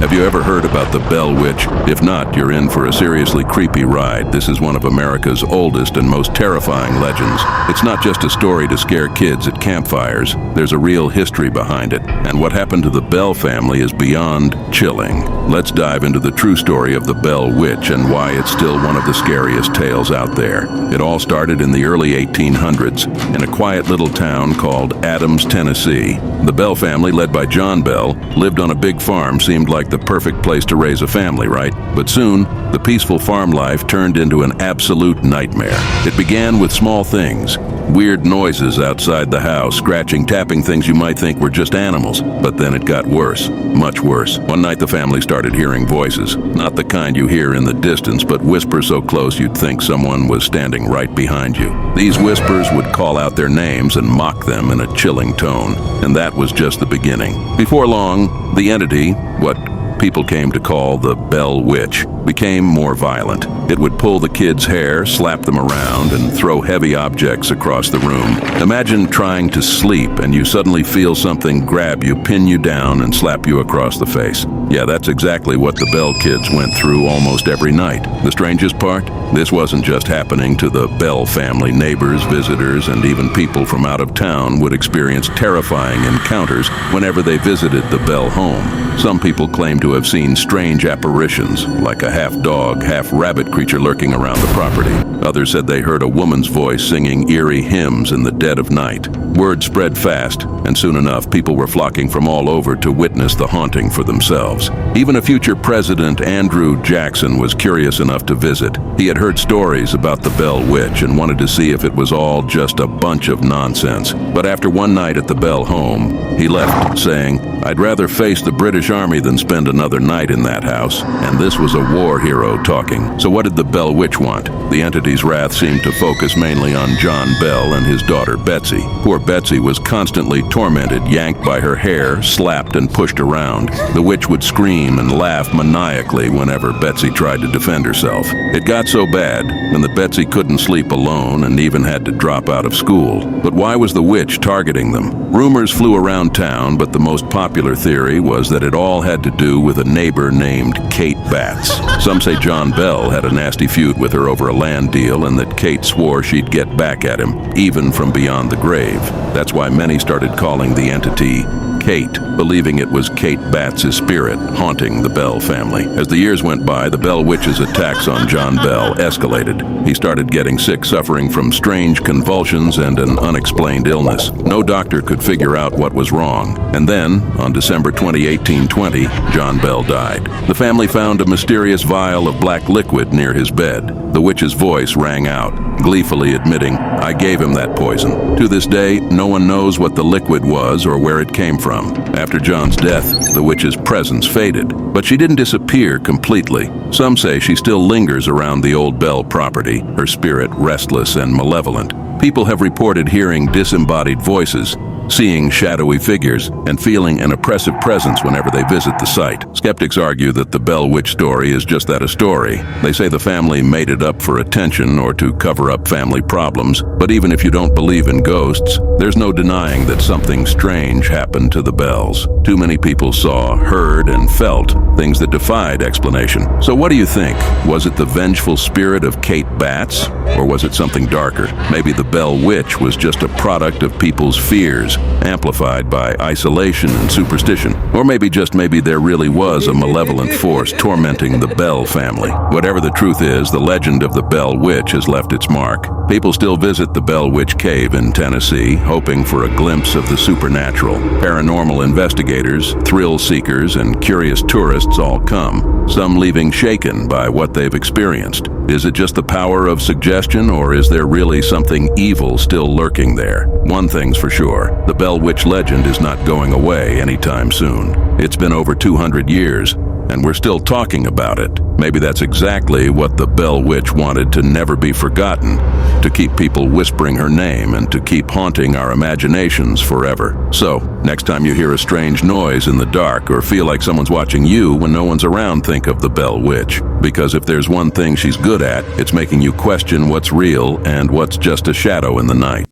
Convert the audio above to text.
Have you ever heard about the Bell Witch? If not, you're in for a seriously creepy ride. This is one of America's oldest and most terrifying legends. It's not just a story to scare kids at campfires. There's a real history behind it, and what happened to the Bell family is beyond chilling. Let's dive into the true story of the Bell Witch and why it's still one of the scariest tales out there. It all started in the early 1800s in a quiet little town called Adams, Tennessee. The Bell family, led by John Bell, lived on a big farm. Seemed like the perfect place to raise a family, right? But soon, the peaceful farm life turned into an absolute nightmare. It began with small things. Weird noises outside the house, scratching, tapping, things you might think were just animals. But then it got worse, much worse. One night the family started hearing voices. Not the kind you hear in the distance, but whispers so close you'd think someone was standing right behind you. These whispers would call out their names and mock them in a chilling tone. And that was just the beginning. Before long, the entity, what people came to call the Bell Witch, became more violent. It would pull the kids' hair, slap them around, and throw heavy objects across the room. Imagine trying to sleep and you suddenly feel something grab you, pin you down, and slap you across the face. Yeah, that's exactly what the Bell kids went through almost every night. The strangest part? This wasn't just happening to the Bell family. Neighbors, visitors, and even people from out of town would experience terrifying encounters whenever they visited the Bell home. Some people claim to have seen strange apparitions, like a half-dog, half-rabbit creature lurking around the property. Others said they heard a woman's voice singing eerie hymns in the dead of night. Word spread fast, and soon enough, people were flocking from all over to witness the haunting for themselves. Even a future president, Andrew Jackson, was curious enough to visit. He had heard stories about the Bell Witch and wanted to see if it was all just a bunch of nonsense. But after one night at the Bell home, he left, saying, "I'd rather face the British Army than spend another night in that house." And this was a war hero talking. So what did the Bell Witch want? The entity's wrath seemed to focus mainly on John Bell and his daughter Betsy. Poor Betsy was constantly tormented, yanked by her hair, slapped and pushed around. The witch would scream and laugh maniacally whenever Betsy tried to defend herself. It got so bad, and that Betsy couldn't sleep alone and even had to drop out of school. But why was the witch targeting them? Rumors flew around town, but the most popular theory was that it all had to do with a neighbor named Kate Batts. Some say John Bell had a nasty feud with her over a land deal and that Kate swore she'd get back at him, even from beyond the grave. That's why many started calling the entity Kate, believing it was Kate Batts' spirit haunting the Bell family. As the years went by, the Bell Witch's attacks on John Bell escalated. He started getting sick, suffering from strange convulsions and an unexplained illness. No doctor could figure out what was wrong. And then, on December 20, 1820, John Bell died. The family found a mysterious vial of black liquid near his bed. The witch's voice rang out, gleefully admitting, "I gave him that poison." To this day, no one knows what the liquid was or where it came from. After John's death, the witch's presence faded, but she didn't disappear completely. Some say she still lingers around the old Bell property, her spirit restless and malevolent. People have reported hearing disembodied voices, seeing shadowy figures, and feeling an oppressive presence whenever they visit the site. Skeptics argue that the Bell Witch story is just that, a story. They say the family made it up for attention or to cover up family problems, but even if you don't believe in ghosts, there's no denying that something strange happened to the Bells. Too many people saw, heard, and felt things that defied explanation. So what do you think? Was it the vengeful spirit of Kate Batts? Or was it something darker? Maybe the Bell Witch was just a product of people's fears, amplified by isolation and superstition. Or maybe there really was a malevolent force tormenting the Bell family. Whatever the truth is, the legend of the Bell Witch has left its mark. People still visit the Bell Witch Cave in Tennessee, hoping for a glimpse of the supernatural. Paranormal investigators, thrill seekers, and curious tourists all come, some leaving shaken by what they've experienced. Is it just the power of suggestion, or is there really something evil still lurking there? One thing's for sure, the Bell Witch legend is not going away anytime soon. It's been over 200 years, and we're still talking about it. Maybe that's exactly what the Bell Witch wanted to never be forgotten, to keep people whispering her name and to keep haunting our imaginations forever. So, next time you hear a strange noise in the dark or feel like someone's watching you when no one's around, think of the Bell Witch. Because if there's one thing she's good at, it's making you question what's real and what's just a shadow in the night.